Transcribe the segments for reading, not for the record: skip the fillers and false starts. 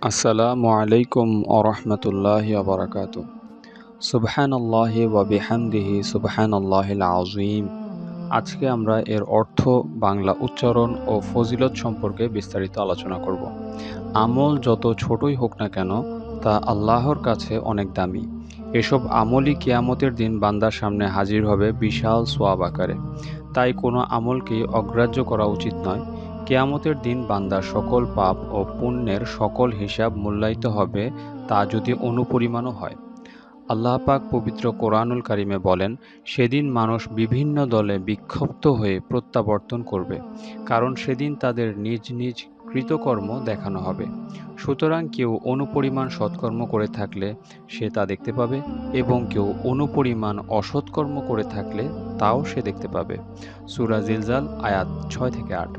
আসসালামু আলাইকুম আরহামতুল্লাহি ওয়া সুবহানাল্লাহি ওয়া বিহামদিহি সুবহানাল্লাহিল আযীম। আজকে আমরা এর অর্থ, বাংলা উচ্চারণ ও ফজিলত সম্পর্কে বিস্তারিত আলোচনা করব। আমল যত ছোটই হোক না কেন, তা আল্লাহর কাছে অনেক দামি। এসব আমলই কিয়ামতের দিন বান্দার সামনে হাজির হবে বিশাল সোয়াব আকারে। তাই কোনো আমলকেই অগ্রাহ্য করা উচিত নয়। কিয়ামতের দিন বান্দার সকল পাপ ও পুণ্যের সকল হিসাব মূল্যায়িত হবে, তা যদি অনুপরিমাণও হয়। আল্লাহ পাক পবিত্র কোরআনুল কারিমে বলেন, সেদিন মানুষ বিভিন্ন দলে বিক্ষিপ্ত হয়ে প্রত্যাবর্তন করবে, কারণ সেদিন তাদের নিজ নিজ কৃতকর্ম দেখানো হবে। সুতরাং কেউ অনুপরিমাণ সৎকর্ম করে থাকলে সে তা দেখতে পাবে, এবং কেউ অনুপরিমাণ অসৎকর্ম করে থাকলে তাও সে দেখতে পাবে। সূরা জিলজাল আয়াত 6-8।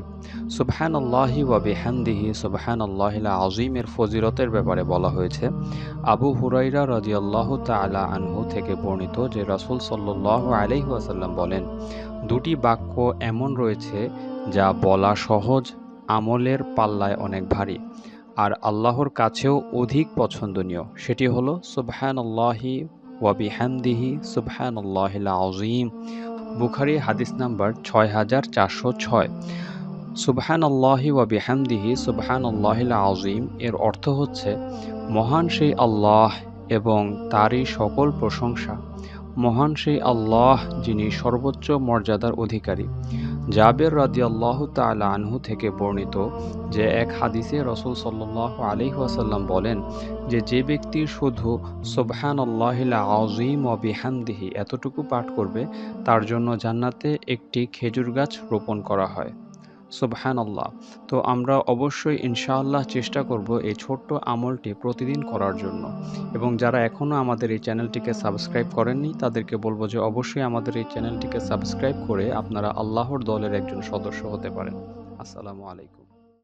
সুবহানাল্লাহি ওয়া বিহামদিহি সুবহানাল্লাহিল আযীমের ফজিলতের ব্যাপারে বলা হয়েছে, আবু হুরাইরা রাদিয়াল্লাহু তাআলা আনহু থেকে বর্ণিত যে রাসূল সাল্লাল্লাহু আলাইহি ওয়াসাল্লাম বলেন, দুটি বাক্য এমন রয়েছে যা বলা সহজ, আমলের পাল্লায় অনেক ভারী, আর আল্লাহর কাছেও অধিক পছন্দনীয়। সেটি হলো সুবহানাল্লাহি ওয়া বিহামদিহি সুবহানাল্লাহিল আযীম। বুখারী হাদিস নাম্বার 6406। সুবহানাল্লাহি ওয়া বিহামদিহি সুবহানাল্লাহিল আযীম এর অর্থ হচ্ছে, মহান সেই আল্লাহ এবং তারই সকল প্রশংসা। মহান সেই আল্লাহ যিনি সর্বোচ্চ মর্যাদার অধিকারী। জাবের রাদিয়াল্লাহু তাআলা আনহু থেকে বর্ণিত যে এক হাদিসে রাসূল সাল্লাল্লাহু আলাইহি ওয়াসাল্লাম বলেন যে ব্যক্তি শুধু সুবহানাল্লাহিল আযীম ওয়া বিহামদিহি এতটুকু পাঠ করবে, তার জন্য জান্নাতে একটি খেজুর গাছ রোপণ করা হয়। সুবহানাল্লাহ। তো আমরা অবশ্যই ইনশাআল্লাহ চেষ্টা করব এই ছোট্ট আমলটি প্রতিদিন করার জন্য। এবং যারা এখনও আমাদের এই চ্যানেলটিকে সাবস্ক্রাইব করেননি, তাদেরকে বলব যে অবশ্যই আমাদের এই চ্যানেলটিকে সাবস্ক্রাইব করে আপনারা আল্লাহর দলের একজন সদস্য হতে পারেন। আসসালামু আলাইকুম।